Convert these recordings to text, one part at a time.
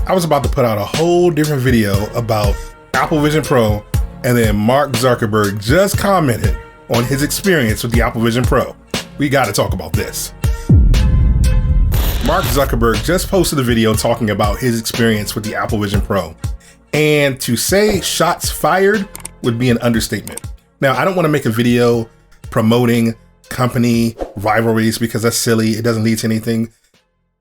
I was about to put out a whole different video about Apple Vision Pro, and then Mark Zuckerberg just commented on his experience with the Apple Vision Pro. We got to talk about this. Mark Zuckerberg just posted a video talking about his experience with the Apple Vision Pro. And to say shots fired would be an understatement. Now, I don't want to make a video promoting company rivalries because that's silly. It doesn't lead to anything.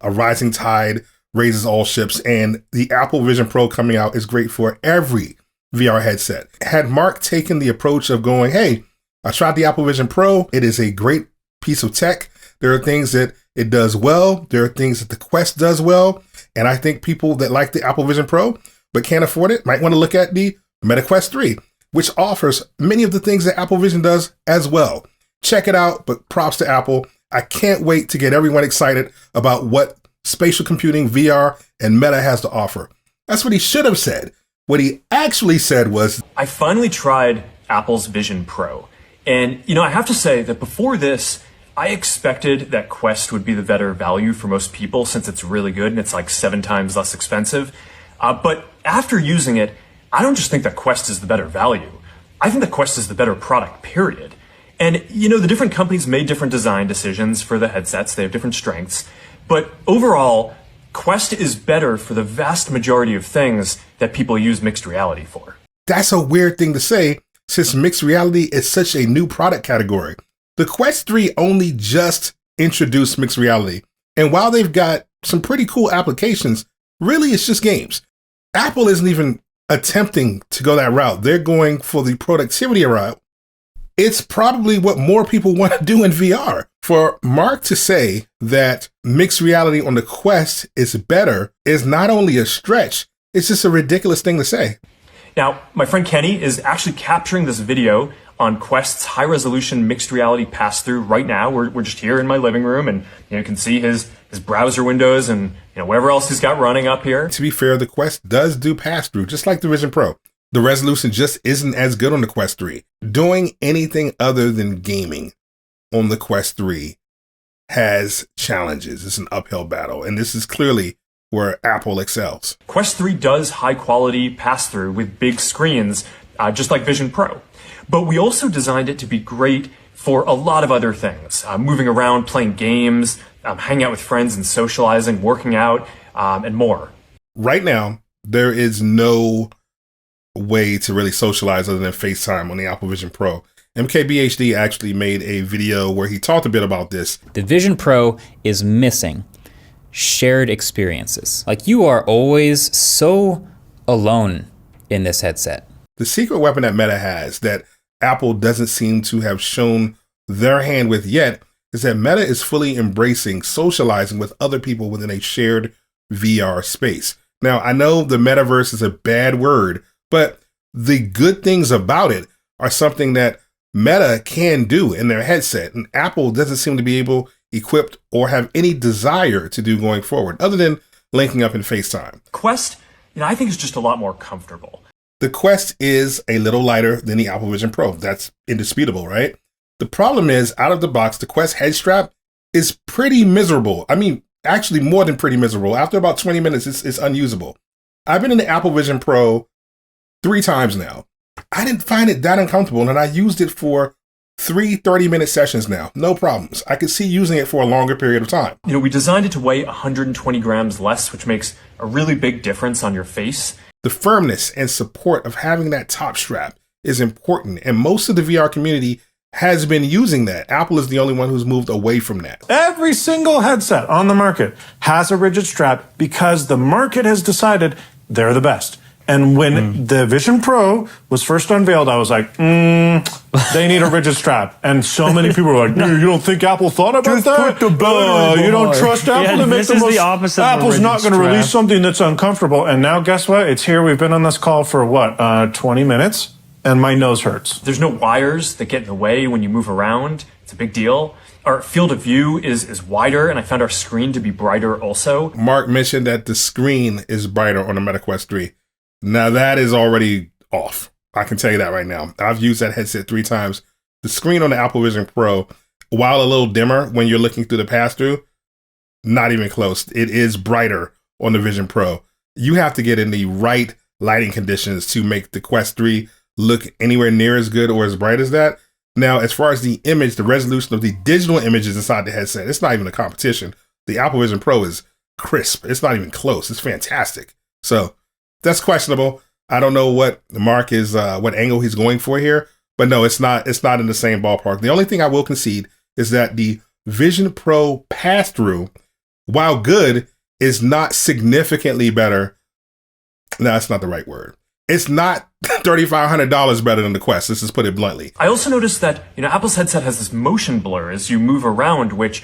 A rising tide raises all ships, and the Apple Vision Pro coming out is great for every VR headset. Had Mark taken the approach of going, hey, I tried the Apple Vision Pro. It is a great piece of tech. There are things that it does well. There are things that the Quest does well. And I think people that like the Apple Vision Pro but can't afford it might want to look at the Meta Quest 3, which offers many of the things that Apple Vision does as well. Check it out, but props to Apple. I can't wait to get everyone excited about what spatial computing, VR, and Meta has to offer. That's what he should have said. What he actually said was, I finally tried Apple's Vision Pro. And, I have to say that before this, I expected that Quest would be the better value for most people since it's really good and it's like 7 times less expensive. But after using it, I don't just think that Quest is the better value. I think that Quest is the better product, period. And, the different companies made different design decisions for the headsets. They have different strengths. But overall, Quest is better for the vast majority of things that people use mixed reality for. That's a weird thing to say since mixed reality is such a new product category. The Quest 3 only just introduced mixed reality. And while they've got some pretty cool applications, really it's just games. Apple isn't even attempting to go that route. They're going for the productivity route. It's probably what more people want to do in VR. For Mark to say that mixed reality on the Quest is better is not only a stretch, it's just a ridiculous thing to say. Now, my friend Kenny is actually capturing this video on Quest's high-resolution mixed reality pass-through right now. We're just here in my living room, and you can see his browser windows and whatever else he's got running up here. To be fair, the Quest does do pass-through, just like the Vision Pro. The resolution just isn't as good on the Quest 3. Doing anything other than gaming on the Quest 3 has challenges. It's an uphill battle, and this is clearly where Apple excels. Quest 3 does high-quality pass-through with big screens, just like Vision Pro. But we also designed it to be great for a lot of other things. Moving around, playing games, hanging out with friends and socializing, working out, and more. Right now, there is no way to really socialize other than FaceTime on the Apple Vision Pro. MKBHD actually made a video where he talked a bit about this. The Vision Pro is missing shared experiences. Like, you are always so alone in this headset. The secret weapon that Meta has that Apple doesn't seem to have shown their hand with yet is that Meta is fully embracing socializing with other people within a shared VR space. Now, I know the Metaverse is a bad word, but the good things about it are something that Meta can do in their headset, and Apple doesn't seem to be equipped or have any desire to do going forward, other than linking up in FaceTime. Quest, I think is just a lot more comfortable. The Quest is a little lighter than the Apple Vision Pro. That's indisputable, right? The problem is, out of the box, the Quest head strap is pretty miserable. I mean, actually more than pretty miserable. After about 20 minutes, it's unusable. I've been in the Apple Vision Pro 3 times now. I didn't find it that uncomfortable, and I used it for 3 30-minute sessions now. No problems. I could see using it for a longer period of time. We designed it to weigh 120 grams less, which makes a really big difference on your face. The firmness and support of having that top strap is important, and most of the VR community has been using that. Apple is the only one who's moved away from that. Every single headset on the market has a rigid strap because the market has decided they're the best. And when the Vision Pro was first unveiled, I was like, they need a rigid strap. And so many people were like, you don't think Apple thought about Just that? put the battery You don't more. trust Apple to make this the is most. the opposite of a Apple's rigid not going to strap. release something that's uncomfortable. And now guess what? It's here. We've been on this call for 20 minutes, and my nose hurts. There's no wires that get in the way when you move around. It's a big deal. Our field of view is wider, and I found our screen to be brighter also. Mark mentioned that the screen is brighter on the Meta Quest 3. Now that is already off. I can tell you that right now. I've used that headset 3 times. The screen on the Apple Vision Pro, while a little dimmer when you're looking through the pass-through, not even close. It is brighter on the Vision Pro. You have to get in the right lighting conditions to make the Quest 3 look anywhere near as good or as bright as that. Now, as far as the image, the resolution of the digital images inside the headset, it's not even a competition. The Apple Vision Pro is crisp. It's not even close. It's fantastic. So that's questionable. I don't know what Mark is, what angle he's going for here, but no, it's not in the same ballpark. The only thing I will concede is that the Vision Pro pass-through, while good, is not significantly better. No, that's not the right word. It's not $3,500 better than the Quest. Let's just put it bluntly. I also noticed that, Apple's headset has this motion blur as you move around, which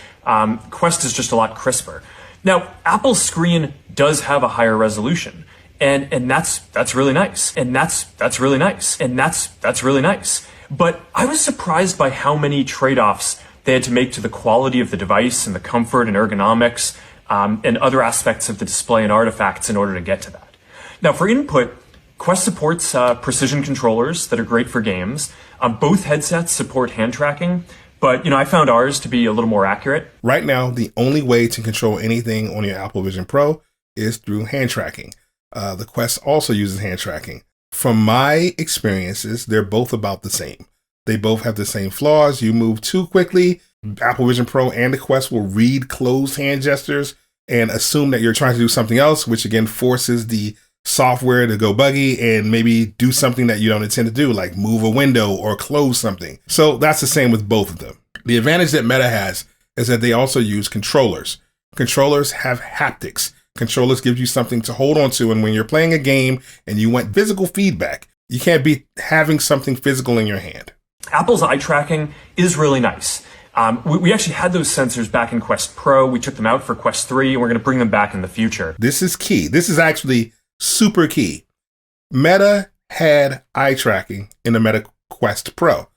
Quest is just a lot crisper. Now, Apple's screen does have a higher resolution, and that's really nice. And that's really nice. And that's really nice. But I was surprised by how many trade-offs they had to make to the quality of the device and the comfort and ergonomics and other aspects of the display and artifacts in order to get to that. Now, for input, Quest supports precision controllers that are great for games. Both headsets support hand tracking, but I found ours to be a little more accurate. Right now, the only way to control anything on your Apple Vision Pro is through hand tracking. The Quest also uses hand tracking. From my experiences, they're both about the same. They both have the same flaws. You move too quickly, Apple Vision Pro and the Quest will read closed hand gestures and assume that you're trying to do something else, which again forces the software to go buggy and maybe do something that you don't intend to do, like move a window or close something. So that's the same with both of them. The advantage that Meta has is that they also use controllers. Controllers have haptics. Controllers give you something to hold on to, and when you're playing a game and you want physical feedback, you can't be having something physical in your hand. Apple's eye tracking is really nice. We actually had those sensors back in Quest Pro. We took them out for Quest 3, and we're going to bring them back in the future. This is key. This is actually super key. Meta had eye tracking in the Meta Quest Pro.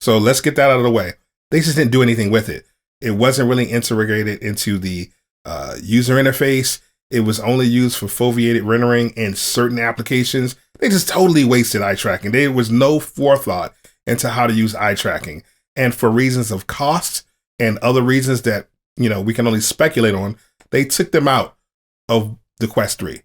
So let's get that out of the way. They just didn't do anything with it. It wasn't really integrated into the user interface. It was only used for foveated rendering in certain applications. They just totally wasted eye tracking. There was no forethought into how to use eye tracking. And for reasons of cost and other reasons that, we can only speculate on, they took them out of the Quest 3.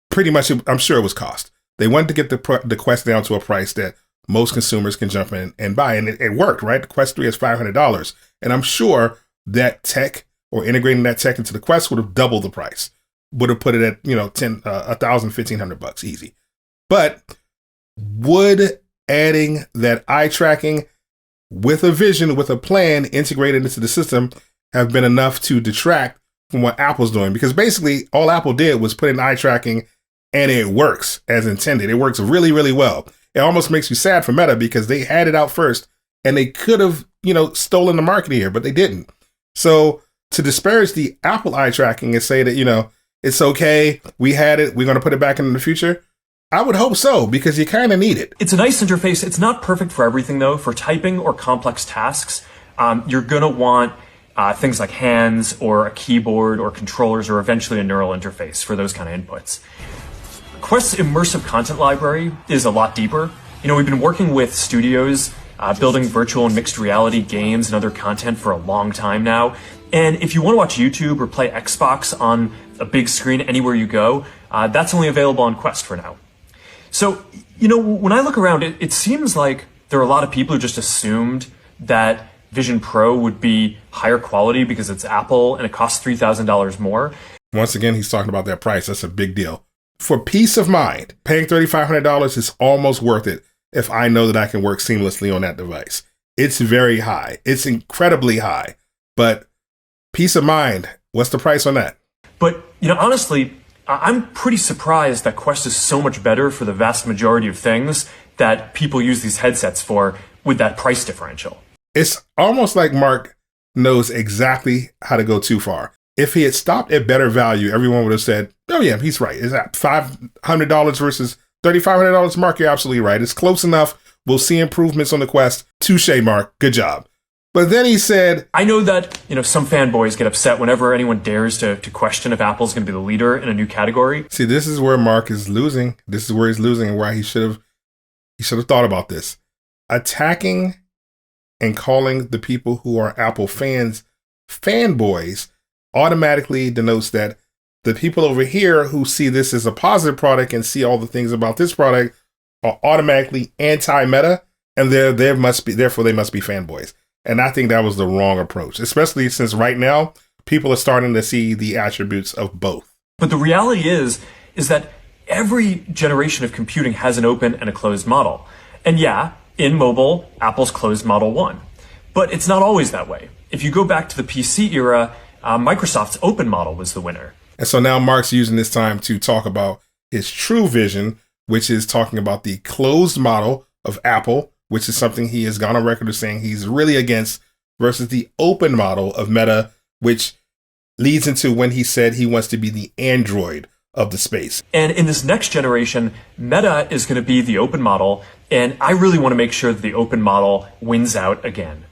Pretty much, I'm sure it was cost. They wanted to get the Quest down to a price that most consumers can jump in and buy. And it worked, right? The Quest 3 is $500. And I'm sure that tech or integrating that tech into the Quest would have doubled the price. Would have put it at, $1,000, $1,500 easy. But would adding that eye tracking with a vision, with a plan integrated into the system have been enough to detract from what Apple's doing? Because basically all Apple did was put in eye tracking and it works as intended. It works really, really well. It almost makes you sad for Meta because they had it out first and they could have, stolen the market here, but they didn't. So to disparage the Apple eye tracking and say that, it's okay, we had it, we're going to put it back in the future, I would hope so, because you kind of need it. It's a nice interface. It's not perfect for everything, though. For typing or complex tasks, you're going to want things like hands or a keyboard or controllers or eventually a neural interface for those kind of inputs. Quest's immersive content library is a lot deeper. We've been working with studios building virtual and mixed reality games and other content for a long time now. And if you want to watch YouTube or play Xbox on a big screen anywhere you go, that's only available on Quest for now. So, when I look around, it seems like there are a lot of people who just assumed that Vision Pro would be higher quality because it's Apple and it costs $3,000 more. Once again, he's talking about that price. That's a big deal. For peace of mind, paying $3,500 is almost worth it if I know that I can work seamlessly on that device. It's very high. It's incredibly high. But peace of mind, what's the price on that? But, honestly, I'm pretty surprised that Quest is so much better for the vast majority of things that people use these headsets for with that price differential. It's almost like Mark knows exactly how to go too far. If he had stopped at better value, everyone would have said, oh yeah, he's right. Is that $500 versus $3,500? Mark, you're absolutely right. It's close enough. We'll see improvements on the Quest. Touche, Mark. Good job. But then he said, I know that, some fanboys get upset whenever anyone dares to question if Apple's going to be the leader in a new category. See, this is where Mark is losing. This is where he's losing and why he should have thought about this. Attacking and calling the people who are Apple fans fanboys automatically denotes that The people over here who see this as a positive product and see all the things about this product are automatically anti-Meta, and therefore they must be fanboys. And I think that was the wrong approach, especially since right now people are starting to see the attributes of both. But the reality is that every generation of computing has an open and a closed model. And yeah, in mobile, Apple's closed model won. But it's not always that way. If you go back to the PC era, Microsoft's open model was the winner. And so now Mark's using this time to talk about his true vision, which is talking about the closed model of Apple, which is something he has gone on record as saying he's really against, versus the open model of Meta, which leads into when he said he wants to be the Android of the space. And in this next generation, Meta is going to be the open model, and I really want to make sure that the open model wins out again.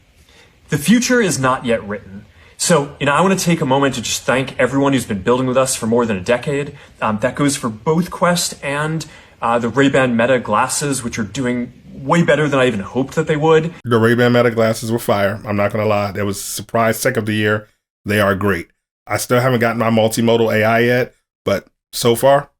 The future is not yet written. So, I want to take a moment to just thank everyone who's been building with us for more than a decade. That goes for both Quest and the Ray-Ban Meta glasses, which are doing way better than I even hoped that they would. The Ray-Ban Meta glasses were fire. I'm not going to lie. That was surprise tech of the year. They are great. I still haven't gotten my multimodal AI yet, but so far,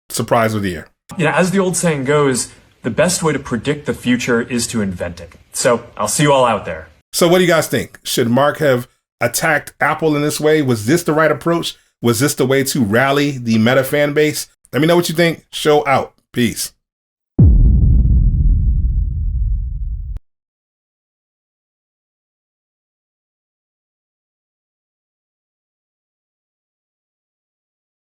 surprise of the year. As the old saying goes, the best way to predict the future is to invent it. So I'll see you all out there. So what do you guys think? Should Mark have attacked Apple in this way? Was this the right approach? Was this the way to rally the Meta fan base? Let me know what you think. Show out. Peace.